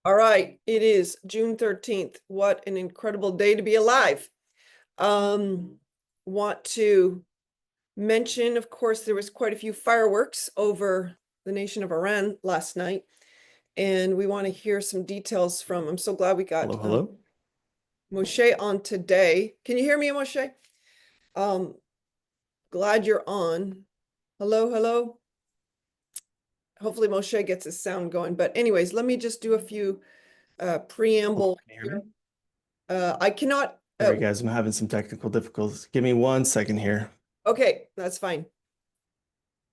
All right, it is June 13th. What an incredible day to be alive. Um, want to mention, of course, there was quite a few fireworks over the nation of Iran last night, and we want to hear some details from. I'm so glad we got Hello, hello. Moshe on today. Can you hear me, Moshe? Um, glad you're on. Hello, hello. Hopefully Moshe gets his sound going. But anyways, let me just do a few Oh, preamble can you hear me? here. I cannot. Sorry, guys, I'm having some technical difficulties. Give me 1 second here. Okay, that's fine.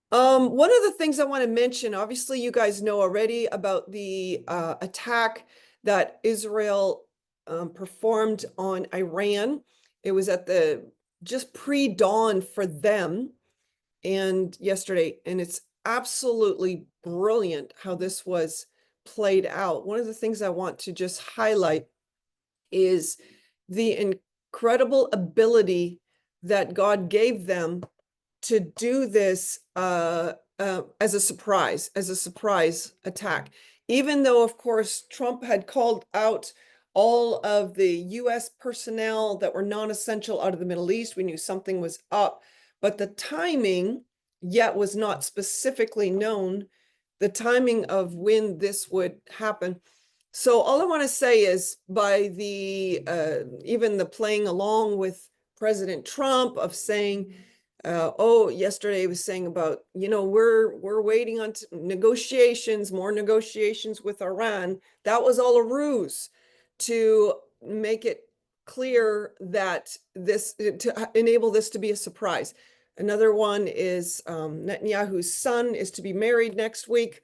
One of the things I want to mention, obviously, you guys know already about the attack that Israel performed on Iran. It was at the just pre-dawn for them and yesterday, and it's absolutely brilliant how this was played out. One of the things I want to just highlight is the incredible ability that God gave them to do this as a surprise attack. Even though, of course, Trump had called out all of the US personnel that were non-essential out of the Middle East, we knew something was up, but the timing yet was not specifically known, the timing of when this would happen. So all I want to say is by the even the playing along with President Trump of saying, oh, yesterday he was saying about, we're waiting on negotiations, more negotiations with Iran. That was all a ruse to make it clear that to enable this to be a surprise. Another one is Netanyahu's son is to be married next week.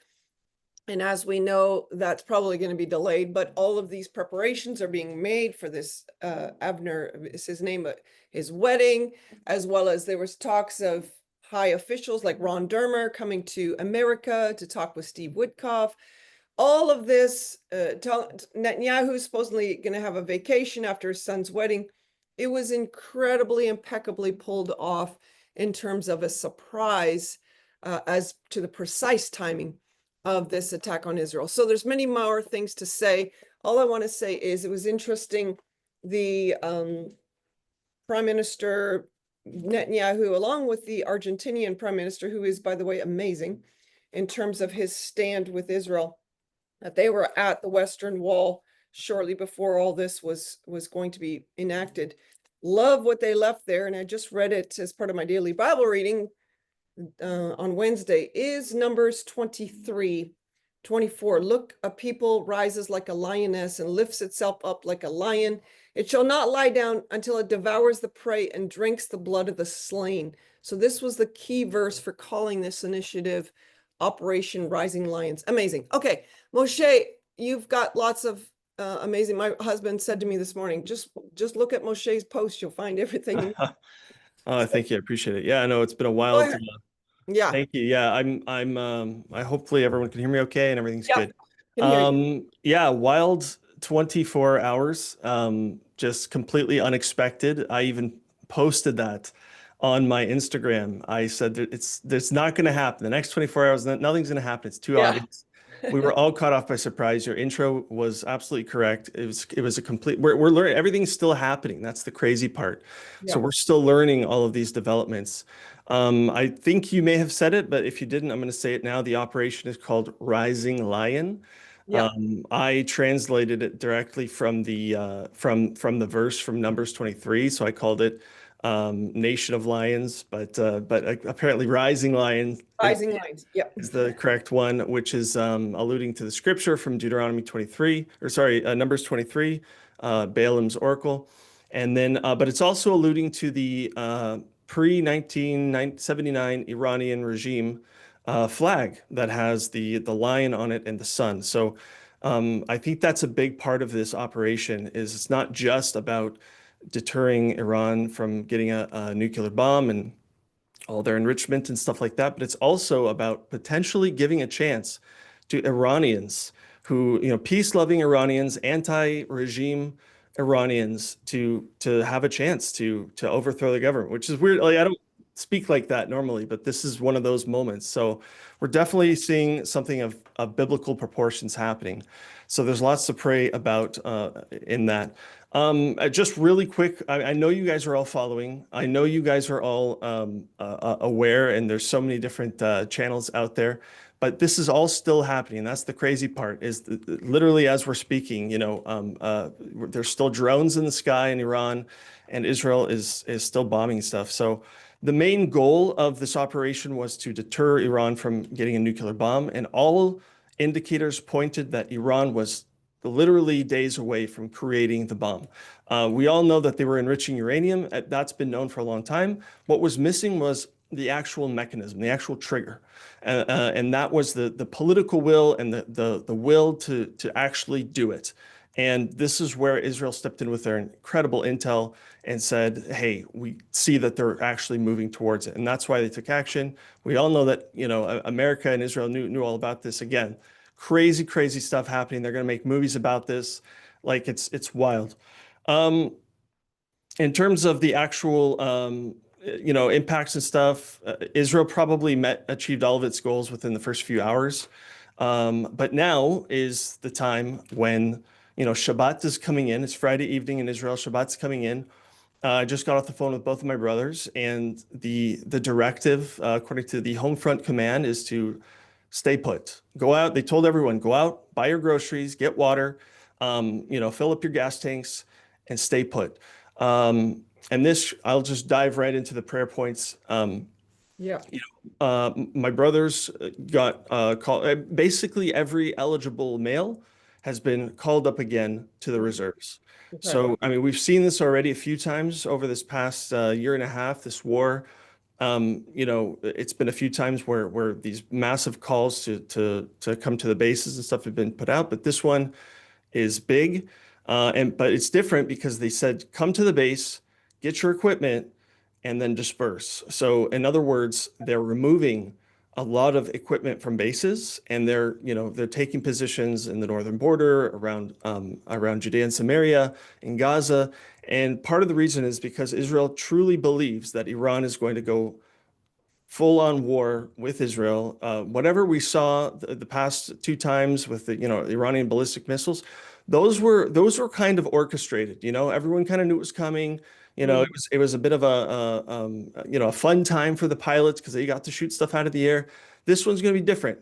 And as we know, that's probably going to be delayed, but all of these preparations are being made for this Abner, is his name, his wedding, as well as there was talks of high officials like Ron Dermer coming to America to talk with Steve Witkoff. All of this, Netanyahu is supposedly going to have a vacation after his son's wedding. It was incredibly, impeccably pulled off in terms of a surprise as to the precise timing of this attack on Israel. So there's many more things to say. All I want to say is it was interesting. The Prime Minister Netanyahu, along with the Argentinian Prime Minister, who is, by the way, amazing in terms of his stand with Israel, that they were at the Western Wall shortly before all this was going to be enacted. Love what they left there, and I just read it as part of my daily Bible reading on Wednesday, is Numbers 23, 24. Look, a people rises like a lioness and lifts itself up like a lion. It shall not lie down until it devours the prey and drinks the blood of the slain. So this was the key verse for calling this initiative Operation Rising Lions. Amazing. Okay, Moshe, you've got lots of amazing. My husband said to me this morning, just look at Moshe's post. You'll find everything. Oh, So, thank you. I appreciate it. Yeah, I know it's been a go wild. ahead. Yeah. Thank you. Yeah, I hopefully everyone can hear me okay and everything's Yeah. good. Can hear you. Yeah, wild 24 hours. Just completely unexpected. I even posted that on my Instagram. I said that it's not going to happen. The next 24 hours, nothing's going to happen. It's too Yeah. obvious. We were all caught off by surprise. Your intro was absolutely correct. It was a complete. We're learning. Everything's still happening. That's the crazy part. So Yeah. we're still learning all of these developments. I think you may have said it, but if you didn't, I'm going to say it now. The operation is called Rising Lion. Yeah. I translated it directly from the verse from Numbers 23, so I called it Nation of Lions, but apparently Rising Lion Rising lines. Yep. is the correct one, which is alluding to the scripture from Deuteronomy 23, or sorry, Numbers 23, Balaam's oracle, and then but it's also alluding to the pre-1979 Iranian regime flag that has the lion on it and the sun. So I think that's a big part of this operation. Is it's not just about deterring Iran from getting a nuclear bomb and all their enrichment and stuff like that, but it's also about potentially giving a chance to Iranians who, peace-loving Iranians, anti-regime Iranians to have a chance to overthrow the government, which is weird. Like I don't speak like that normally, but this is one of those moments. So we're definitely seeing something of biblical proportions happening. So there's lots to pray about in that. Just really quick, I know you guys are all following. I know you guys are all aware, and there's so many different channels out there. But this is all still happening. That's the crazy part. Is literally as we're speaking, there's still drones in the sky in Iran, and Israel is still bombing stuff. So the main goal of this operation was to deter Iran from getting a nuclear bomb, and all indicators pointed that Iran was literally days away from creating the bomb. We all know that they were enriching uranium. That's been known for a long time. What was missing was the actual mechanism, the actual trigger. And that was the political will and the will to actually do it. And this is where Israel stepped in with their incredible intel and said, "Hey, we see that they're actually moving towards it," and that's why they took action. We all know that America and Israel knew all about this. Again, crazy, crazy stuff happening. They're going to make movies about this, like it's wild. Um, in terms of the actual impacts and stuff, Israel probably achieved all of its goals within the first few hours. But now is the time when Shabbat is coming in. It's Friday evening in Israel. Shabbat's coming in. I just got off the phone with both of my brothers, and the directive, according to the home front command, is to stay put. Go out. They told everyone, go out, buy your groceries, get water, fill up your gas tanks, and stay put. And this, I'll just dive right into the prayer points. Yeah. My brothers got called. Basically, every eligible male has been called up again to the reserves. Okay. So, I mean, we've seen this already a few times over this past year and a half, this war. It's been a few times where these massive calls to come to the bases and stuff have been put out, but this one is big. But it's different because they said, come to the base, get your equipment, and then disperse. So in other words, they're removing a lot of equipment from bases, and they're taking positions in the northern border around Judea and Samaria, in Gaza. And part of the reason is because Israel truly believes that Iran is going to go full-on war with Israel. Whatever we saw the past two times with the Iranian ballistic missiles, those were kind of orchestrated. Everyone kind of knew it was coming. It Mm. was a bit of a fun time for the pilots because they got to shoot stuff out of the air. This one's going to be different.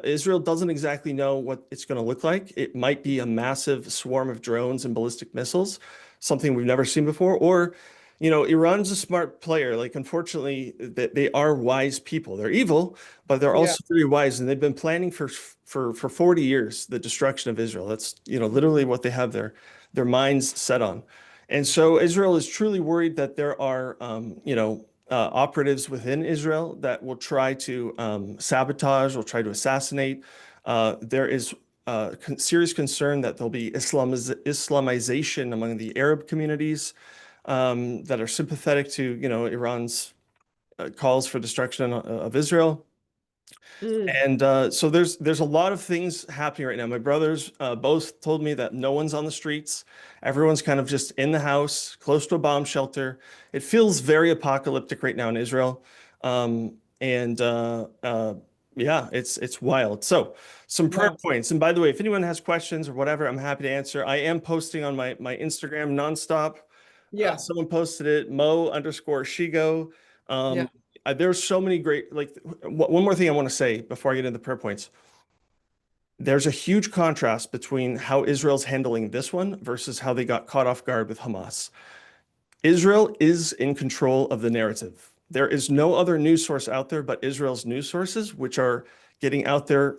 Israel doesn't exactly know what it's going to look like. It might be a massive swarm of drones and ballistic missiles, something we've never seen before, or Iran's a smart player. Like, unfortunately, they are wise people. They're evil, but they're Yeah. also very wise, and they've been planning for 40 years the destruction of Israel. That's literally what they have their minds set on. And so Israel is truly worried that there are operatives within Israel that will try to sabotage, will try to assassinate. There is serious concern that there'll be Islamization among the Arab communities that are sympathetic to, Iran's calls for destruction of Israel. Mm. And so there's a lot of things happening right now. My brothers both told me that no one's on the streets. Everyone's kind of just in the house, close to a bomb shelter. It feels very apocalyptic right now in Israel. And yeah, it's wild. So some prayer Wow. points. And by the way, if anyone has questions or whatever, I'm happy to answer. I am posting on my Instagram nonstop. Yeah. Someone posted it, Mo_Shigo. Yeah. There's so many great, like, one more thing I want to say before I get into the prayer points. There's a huge contrast between how Israel's handling this one versus how they got caught off guard with Hamas. Israel is in control of the narrative. There is no other news source out there but Israel's news sources, which are getting out there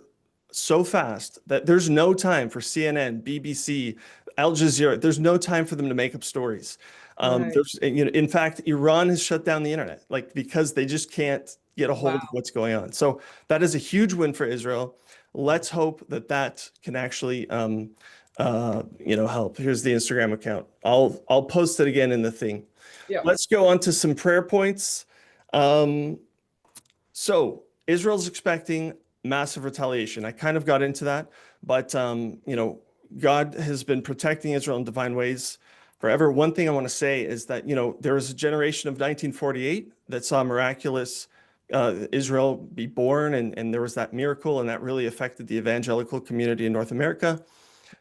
so fast that there's no time for CNN, BBC, Al Jazeera. There's no time for them to make up stories. Right. In fact, Iran has shut down the internet, like because they just can't get a hold of Wow. what's going on. So that is a huge win for Israel. Let's hope that that can actually help. Here's the Instagram account. I'll post it again in the thing. Yeah. Let's go on to some prayer points. Um, so Israel's expecting massive retaliation. I kind of got into that, but God has been protecting Israel in divine ways forever. One thing I want to say is that there was a generation of 1948 that saw miraculous Israel be born, and there was that miracle, and that really affected the evangelical community in North America.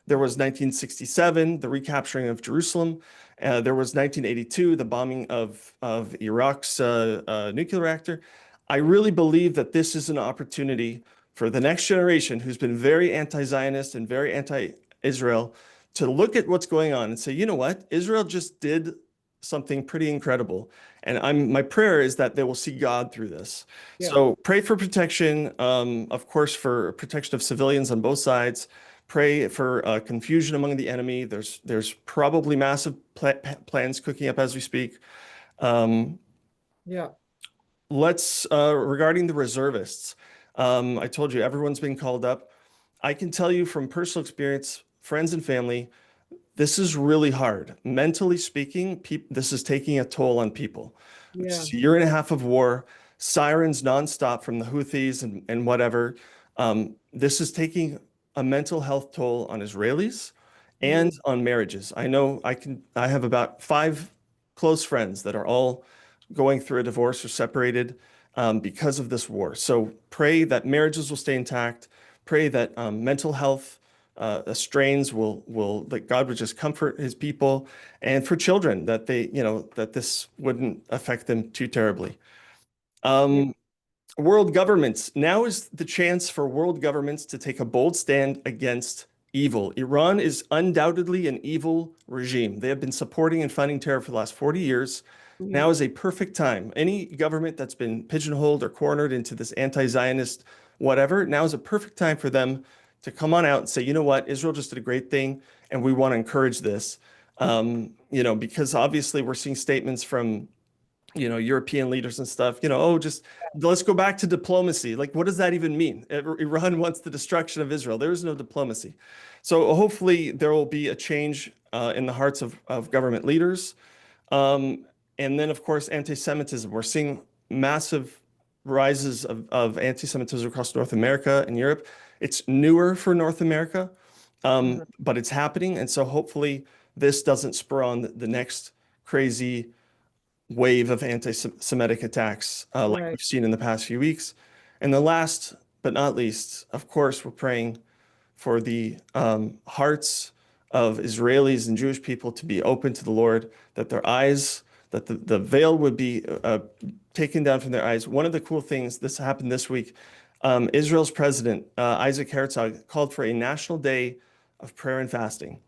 There was 1967, the recapturing of Jerusalem. There was 1982, the bombing of Iraq's nuclear reactor. I really believe that this is an opportunity for the next generation who's been very anti-Zionist and very anti-Israel to look at what's going on and say, you know what? Israel just did something pretty incredible. And my prayer is that they will see God through this. Yeah. So pray for protection, of course, for protection of civilians on both sides. Pray for confusion among the enemy. There's probably massive plans cooking up as we speak. Um, Yeah. let's regarding the reservists. I told you everyone's being called up. I can tell you from personal experience, friends and family, this is really hard. Mentally speaking, this is taking a toll on people. Yeah. It's a year and a half of war, sirens nonstop from the Houthis and whatever. This is taking a mental health toll on Israelis Mm, and on marriages. I know I have about 5 close friends that are all going through a divorce or separated because of this war. So pray that marriages will stay intact. Pray that mental health strains that God would just comfort his people, and for children that that this wouldn't affect them too terribly. yeah. Um, World governments. Now is the chance for world governments to take a bold stand against evil. Iran is undoubtedly an evil regime. They have been supporting and funding terror for the last 40 years. Mhm. Now is a perfect time. Any government that's been pigeonholed or cornered into this anti-Zionist whatever, now is a perfect time for them to come on out and say, you know what, Israel just did a great thing, and we want to encourage this. Because obviously we're seeing statements from European leaders and stuff, oh, just let's go back to diplomacy. Like, what does that even mean? Iran wants the destruction of Israel. There is no diplomacy. So hopefully there will be a change in the hearts of government leaders. Um, and then, of course, anti-Semitism. We're seeing massive rises of anti-Semitism across North America and Europe. It's newer for North America, Mhm. but it's happening. And so hopefully this doesn't spur on the next crazy wave of anti-Semitic attacks like Right. we've seen in the past few weeks. And the last but not least, of course, we're praying for the hearts of Israelis and Jewish people to be open to the Lord, that their eyes, that the veil would be taken down from their eyes. One of the cool things, this happened this week, Israel's president, Isaac Herzog, called for a national day of prayer and fasting.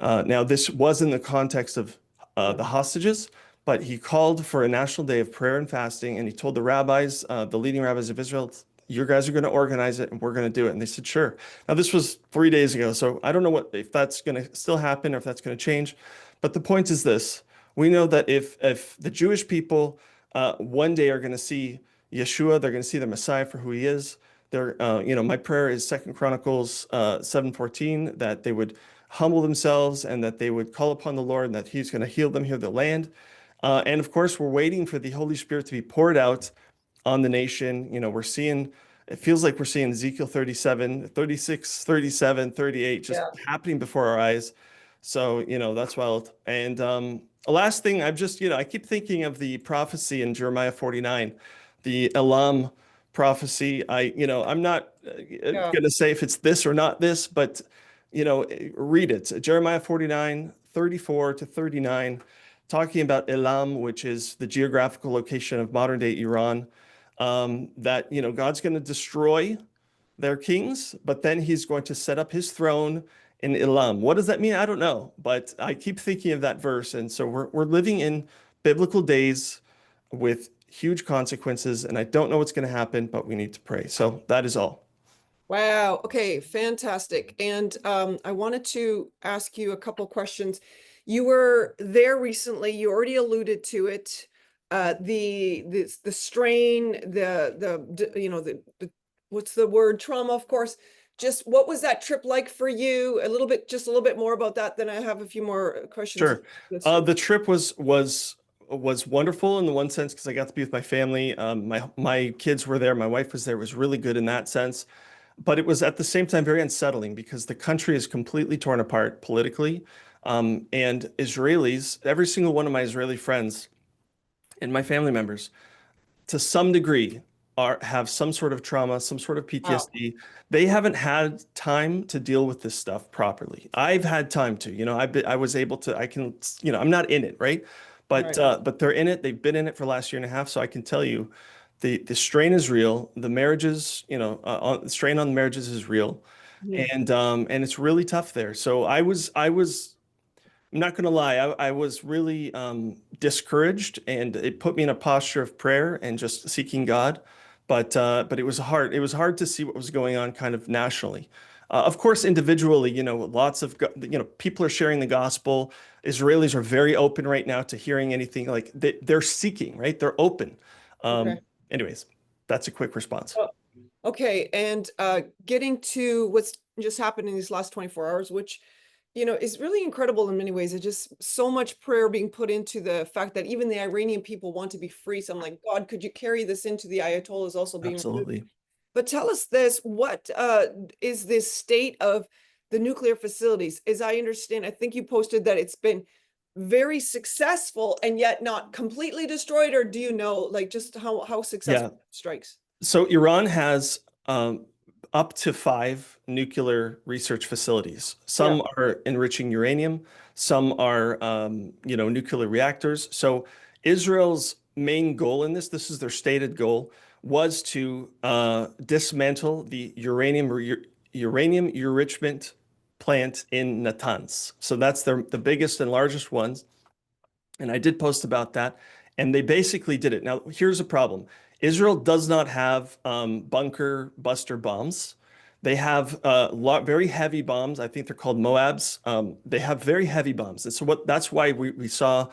Now, this was in the context of Yeah. the hostages, but he called for a national day of prayer and fasting, and he told the rabbis, the leading rabbis of Israel, you guys are going to organize it, and we're going to do it. And they said, sure. Now, this was 3 days ago, so I don't know if that's going to still happen or if that's going to change. But the point is this: we know that if the Jewish people one day are going to see Yeshua, they're going to see the Messiah for who he is. My prayer is Second Chronicles 7:14, that they would humble themselves and that they would call upon the Lord and that he's going to heal them, heal the land. And of course, we're waiting for the Holy Spirit to be poured out on the nation. It feels like we're seeing Ezekiel 37, 36, 37, 38 just Yeah. happening before our eyes. So, that's wild. And the last thing I keep thinking of the prophecy in Jeremiah 49, the Elam prophecy. I'm not Yeah. going to say if it's this or not this, but, read it. Jeremiah 49, 34 to 39, talking about Elam, which is the geographical location of modern day Iran, that, God's going to destroy their kings, but then he's going to set up his throne in Elam. What does that mean? I don't know, but I keep thinking of that verse. And so we're living in biblical days with huge consequences, and I don't know what's going to happen, but we need to pray. So that is all. Wow. Okay. Fantastic. And I wanted to ask you a couple questions. You were there recently. You already alluded to it. The strain, the what's the word? Trauma, of course. Just what was that trip like for you? Just a little bit more about that. Then I have a few more questions. Sure. The trip was wonderful in the one sense because I got to be with my family. My kids were there. My wife was there. It was really good in that sense. But it was at the same time very unsettling because the country is completely torn apart politically. And Israelis, every single one of my Israeli friends and my family members to some degree are have some sort of trauma, some sort of Wow. PTSD. They haven't had time to deal with this stuff properly. I've had time to, I was able to, I can, I'm not in it, right? Right. But they're in it. They've been in it for the last year and a half. So I can tell you the strain is real. The marriages, the strain on the marriages is real. Mhm. And it's really tough there. So I'm not going to lie. I was really discouraged, and it put me in a posture of prayer and just seeking God. But it was hard. It was hard to see what was going on, kind of nationally. Of course, individually, lots of people are sharing the gospel. Israelis are very open right now to hearing anything. Like they're seeking, right? They're open. Um, Okay. anyways, that's a quick response. Oh, okay. And getting to what's just happened in these last 24 hours, which, is really incredible in many ways. It's just so much prayer being put into the fact that even the Iranian people want to be free. So I'm like, God, could you carry this into the Ayatollahs also being removed? Absolutely. But tell us this, what is this state of the nuclear facilities? As I understand, I think you posted that it's been very successful and yet not completely destroyed, or do you know, like, just how Yeah. successful strikes? So Iran has up to 5 nuclear research facilities. Yeah, Some are enriching uranium, some are, nuclear reactors. So Israel's main goal in this is their stated goal, was to dismantle the uranium enrichment plant in Natanz. So that's the biggest and largest ones. And I did post about that, and they basically did it. Now, here's a problem. Israel does not have bunker buster bombs. They have very heavy bombs. I think they're called Moabs. They have very heavy bombs. And so that's why we saw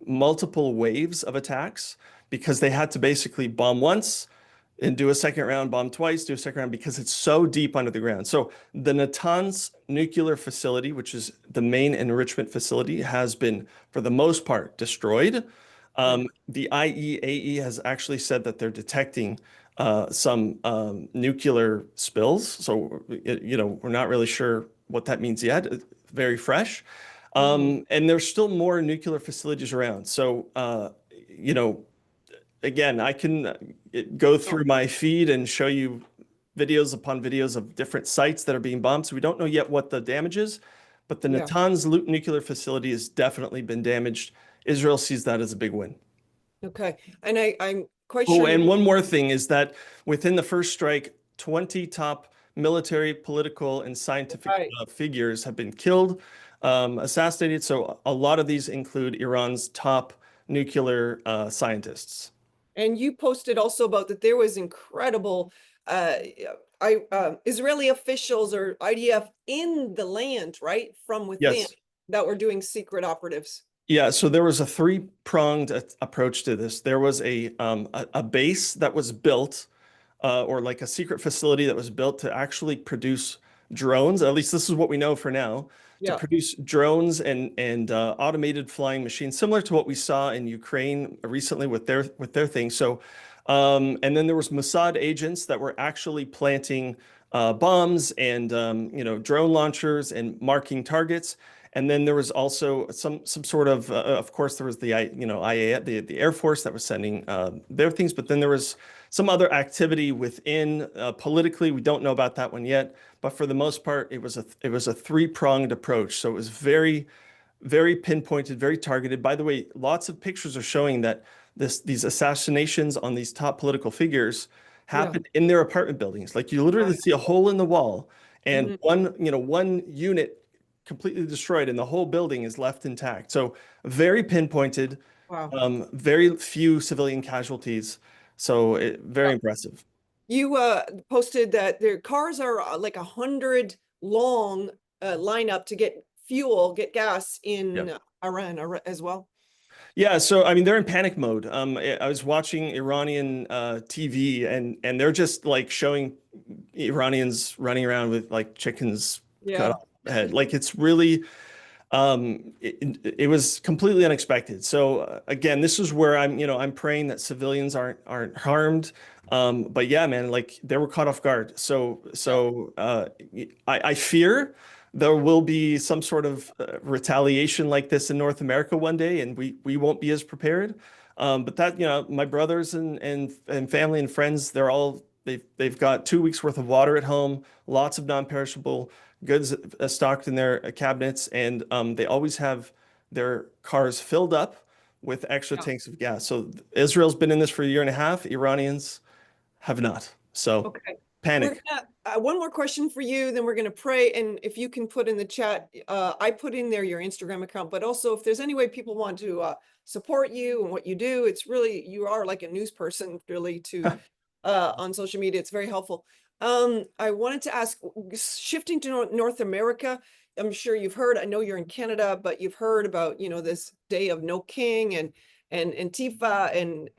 multiple waves of attacks, because they had to basically bomb once and do a second round, bomb twice, do a second round, because it's so deep under the ground. So the Natanz nuclear facility, which is the main enrichment facility, has been, for the most part, destroyed. okay. The IEAE has actually said that they're detecting some nuclear spills. So, we're not really sure what that means yet. It's very fresh. Mhm. And there's still more nuclear facilities around. So, you know, again, I can go Oh, through my feed and show you videos upon videos of different sites that are being bombed. So we don't know yet what the damage is, but the yeah, Natanz nuclear facility has definitely been damaged. Israel sees that as a big win. okay. And I'm quite Oh, sure you and one more thing is that within the first strike, 20 top military, political, and scientific right. figures have been killed, assassinated. So a lot of these include Iran's top nuclear scientists. And you posted also about that there was incredible uh Israeli officials or IDF in the land, right? From within Yes. that were doing secret operatives. Yeah, so there was a three-pronged approach to this. There was a base that was built, or like a secret facility that was built to actually produce drones. At least this is what we know for now, to Yeah, produce drones and automated flying machines, similar to what we saw in Ukraine recently with their thing. So, and then there was Mossad agents that were actually planting bombs and drone launchers and marking targets. And then there was also some sort of course, there was the IA, the Air Force that was sending their things, but then there was some other activity within politically. We don't know about that one yet, but for the most part, it was a three-pronged approach. So it was very, very pinpointed, very targeted. By the way, lots of pictures are showing that these assassinations on these top political figures yeah, happened in their apartment buildings. Like you literally right. see a hole in the wall, and Mhm. one unit completely destroyed, and the whole building is left intact. So very pinpointed, Wow. very few civilian casualties. So very impressive. You posted that their cars are like 100 long lineup to get fuel, get gas Yeah. in Iran as well. Yeah, so I mean they're in panic mode. I was watching Iranian TV, and they're just like showing Iranians running around with like chickens cut Yeah. off the head. Like it's really it was completely unexpected. So again, this is where I'm praying that civilians aren't harmed. But yeah, man, like they were caught off guard. Yeah. I fear there will be some sort of retaliation like this in North America one day, and we won't be as prepared. But that, my brothers and family and friends, they've got 2 weeks worth of water at home, lots of non-perishable goods stocked in their cabinets, and they always have their cars filled up with extra Yeah. tanks of gas. So Israel's been in this for a year and a half. Iranians have not. So Okay. We're panic. gonna, one more question for you, then we're gonna pray. And if you can put in the chat, I put in there your Instagram account, but also if there's any way people want to support you and what you do, it's really, you are like a news person really to on social media. It's very helpful. I wanted to ask, shifting to North America, I'm sure you've heard, I know you're in Canada, but you've heard about, this day of no king and Antifa and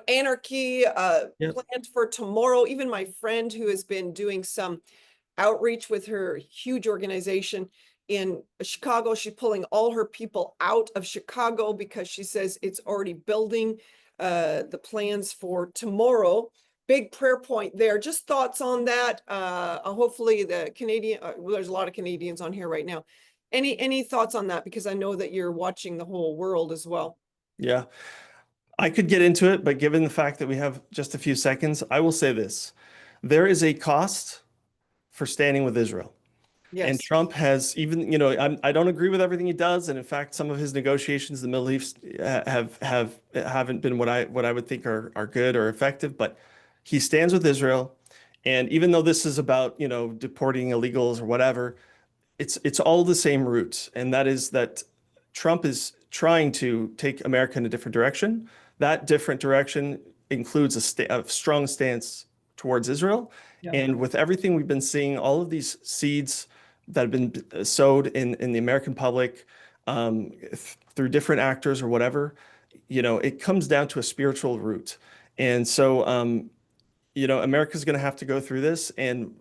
anarchy Yep. planned for tomorrow. Even my friend who has been doing some outreach with her huge organization in Chicago, she's pulling all her people out of Chicago because she says it's already building the plans for tomorrow. Big prayer point there. Just thoughts on that. Hopefully the Canadian, well, there's a lot of Canadians on here right now. Any thoughts on that? Because I know that you're watching the whole world as well. Yeah. I could get into it, but given the fact that we have just a few seconds, I will say this. There is a cost for standing with Israel. And Yes. Trump has even, I don't agree with everything he does, and in fact, some of his negotiations in the Middle East haven't been what I would think are good or effective. But he stands with Israel, and even though this is about, deporting illegals or whatever, it's all the same roots, and that is that Trump is trying to take America in a different direction. That different direction includes a strong stance towards Israel. Yeah. And with everything we've been seeing, all of these seeds that have been sowed in the American public through different actors or whatever, it comes down to a spiritual root. And so, America's going to have to go through this, and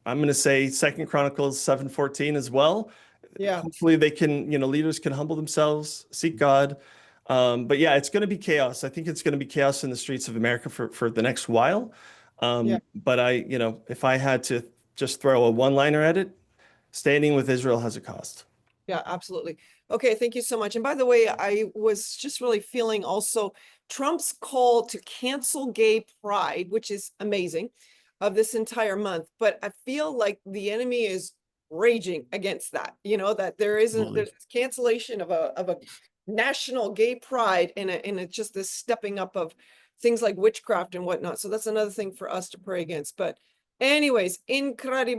I'm going to say Second Chronicles 7:14 as well. Yeah. Hopefully, they can, leaders can humble themselves, seek God. But yeah, it's going to be chaos. I think it's going to be chaos in the streets of America for the next while. Yeah. But if I had to just throw a one-liner at it, standing with Israel has a cost. Yeah, absolutely. Okay, thank you so much. And by the way, I was just really feeling also Trump's call to cancel gay pride, which is amazing, of this entire month. But I feel like the enemy is raging against that, that there isn't, Absolutely. there's this cancellation of a national gay pride and it's just this stepping up of things like witchcraft and whatnot. So that's another thing for us to pray against. But anyways, incredible.